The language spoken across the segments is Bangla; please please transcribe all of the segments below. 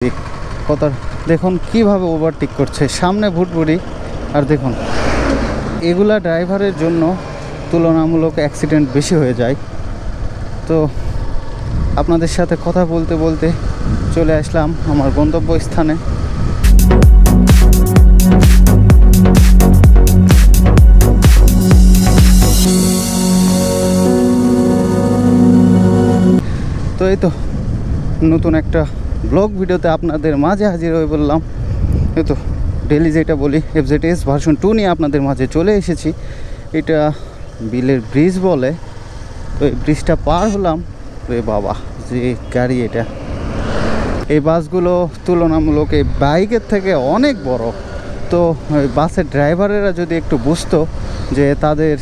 কত দেখুন কিভাবে ওভারটেক করছে, সামনে ভুটভুটি। আর দেখুন এগুলা ড্রাইভারের জন্য তুলনামূলক অ্যাক্সিডেন্ট বেশি হয়ে যায়। তো আপনাদের সাথে কথা বলতে বলতে চলে আসলাম আমার গন্তব্যস্থানে। তো এই তো নতুন একটা ব্লগ ভিডিওতে আপনাদের মাঝে হাজির হয়ে বললাম। এই তো ডেলি যেটা বলি FZS ভার্সন 2 নিয়ে আপনাদের মাঝে চলে এসেছি। এটা বিলের ব্রিজ বলে। তো এই ব্রিজটা পার হলাম, রে বাবা যে গাড়ি, এটা এই বাসগুলো তুলনামূলক এই বাইকের থেকে অনেক বড়। তো ওই বাসের ড্রাইভারেরা যদি একটু বুঝতো যে তাদের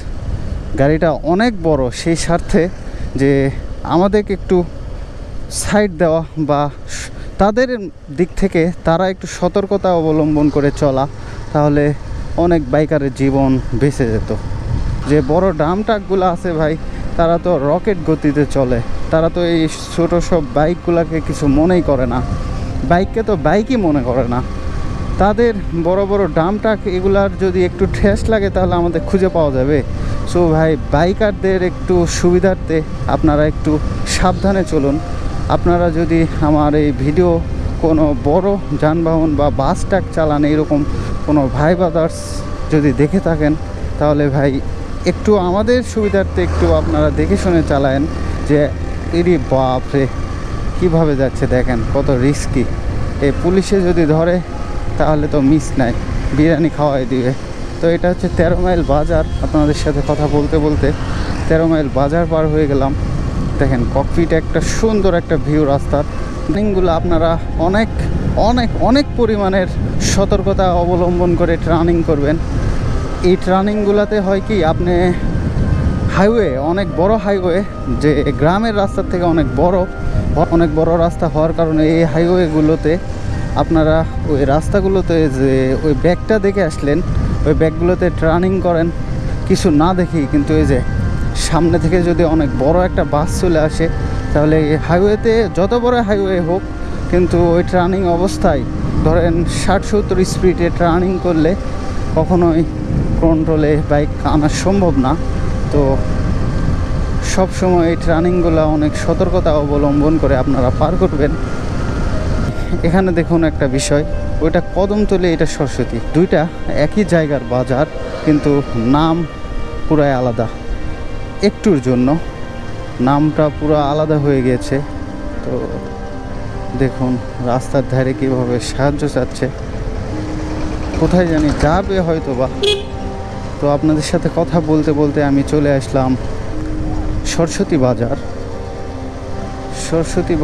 গাড়িটা অনেক বড়, সেই স্বার্থে যে আমাদেরকে একটু সাইড দেওয়া বা তাদের দিক থেকে তারা একটু সতর্কতা অবলম্বন করে চলা, তাহলে অনেক বাইকারের জীবন বেঁচে যেত। যে বড় ড্রাম ট্রাকগুলো আছে ভাই, তারা তো রকেট গতিতে চলে, তারা তো এই ছোটো সব বাইকগুলোকে কিছু মনেই করে না, বাইককে তো বাইকই মনে করে না। তাদের বড় বড় ড্রাম ট্রাক এগুলার যদি একটু ঠেস লাগে তাহলে আমাদের খুঁজে পাওয়া যাবে। সো ভাই বাইকারদের একটু সুবিধার্থে আপনারা একটু সাবধানে চলুন। আপনারা যদি আমার এই ভিডিও কোনো বড় যানবাহন বা বাস ট্রাক চালান, এরকম কোনো ভাই ব্রাদার্স যদি দেখে থাকেন, তাহলে ভাই একটু আমাদের সুবিধার্থে একটু আপনারা দেখে শুনে চালায়েন। যে এরই বাপরে কীভাবে যাচ্ছে দেখেন, কত রিস্কি। এই পুলিশে যদি ধরে তাহলে তো মিস নাই, বিরিয়ানি খাওয়াই দিবে। তো এটা হচ্ছে 13 মাইল বাজার। আপনাদের সাথে কথা বলতে বলতে 13 মাইল বাজার পার হয়ে গেলাম। দেখেন ককপিট একটা সুন্দর একটা ভিউ রাস্তার। ট্রানিংগুলো আপনারা অনেক অনেক অনেক পরিমাণের সতর্কতা অবলম্বন করে ট্রানিং করবেন। এই ট্রানিংগুলোতে হয় কি, আপনি হাইওয়ে অনেক বড় হাইওয়ে, যে গ্রামের রাস্তার থেকে অনেক বড় রাস্তা হওয়ার কারণে এই হাইওয়েগুলোতে আপনারা ওই রাস্তাগুলোতে যে ওই ব্যাগটা দেখে আসলেন, ওই ব্যাগগুলোতে ট্রানিং করেন কিছু না দেখি। কিন্তু এই যে সামনে থেকে যদি অনেক বড় একটা বাস চলে আসে, তাহলে এই হাইওয়েতে যত বড় হাইওয়ে হোক, কিন্তু ওই ট্রানিং অবস্থায় ধরেন 60-70 স্পিডে ট্রানিং করলে কখনোই কন্ট্রোলে বাইক আনা সম্ভব না। তো সব সময় এই ট্রানিংগুলো অনেক সতর্কতা অবলম্বন করে আপনারা পার করবেন। এখানে দেখুন একটা বিষয়, ওইটা কদমতলী, এটা সরস্বতী, দুইটা একই জায়গার বাজার, কিন্তু নাম পুরাই আলাদা। একটুর জন্য নামটা পুরো আলাদা হয়ে গিয়েছে। তো দেখুন রাস্তার ধারে কীভাবে সাহায্য চাচ্ছে, কোথায় জানি যাবে হয়তো বা। তো আপনাদের সাথে কথা বলতে বলতে আমি চলে আসলাম সরস্বতী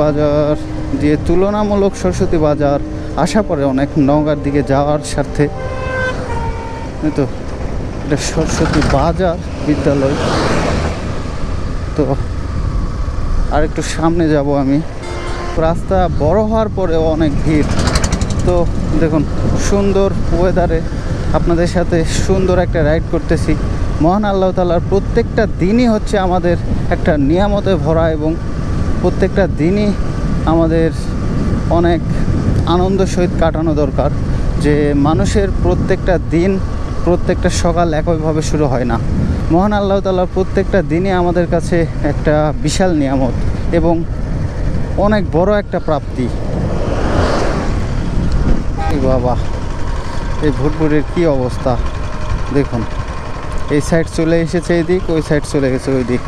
বাজার দিয়ে তুলনামূলক সরস্বতী বাজার আসা পরে অনেক নওগাঁর দিকে যাওয়ার স্বার্থে। তো এটা সরস্বতী বাজার বিদ্যালয়। তো আর একটু সামনে যাব আমি। রাস্তা বড় হওয়ার পরেও অনেক ভিড়। তো দেখুন সুন্দর ওয়েদারে আপনাদের সাথে সুন্দর একটা রাইড করতেছি। মহান আল্লাহ তাআলার প্রত্যেকটা দিনই হচ্ছে আমাদের একটা নিয়ামতে ভরা, এবং প্রত্যেকটা দিনই আমাদের অনেক আনন্দ সহিত কাটানো দরকার। যে মানুষের প্রত্যেকটা দিন, প্রত্যেকটা সকাল একইভাবে শুরু হয় না। মহান আল্লাহ তাআলার প্রত্যেকটা দিনই আমাদের কাছে একটা বিশাল নিয়ামত এবং অনেক বড় একটা প্রাপ্তি। বাবা এই ভুটভুটির কী অবস্থা দেখুন, এই সাইড চলে এসেছে এদিক, ওই সাইড চলে গেছে ওই দিক।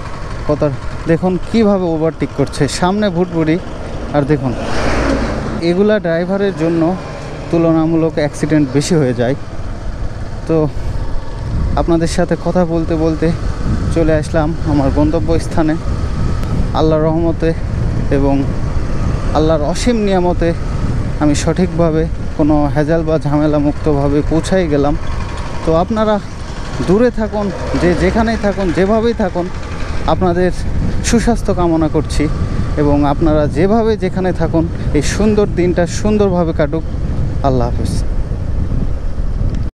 কত দেখুন কিভাবে ওভারটেক করছে, সামনে ভুটভুটি। আর দেখুন এগুলা ড্রাইভারের জন্য তুলনামূলক অ্যাক্সিডেন্ট বেশি হয়ে যায়। তো আপনাদের সাথে কথা বলতে বলতে চলে আসলাম আমার গন্তব্যস্থানে। আল্লাহর রহমতে এবং আল্লাহর অসীম নিয়ামতে আমি সঠিকভাবে কোনো হেজাল বা ঝামেলা মুক্তভাবে পৌঁছাই গেলাম। তো আপনারা দূরে থাকুন, যে যেখানেই থাকুন, যেভাবেই থাকুন, আপনাদের সুস্বাস্থ্য কামনা করছি। এবং আপনারা যেভাবে যেখানে থাকুন, এই সুন্দর দিনটা সুন্দরভাবে কাটুক। আল্লাহ হাফেজ।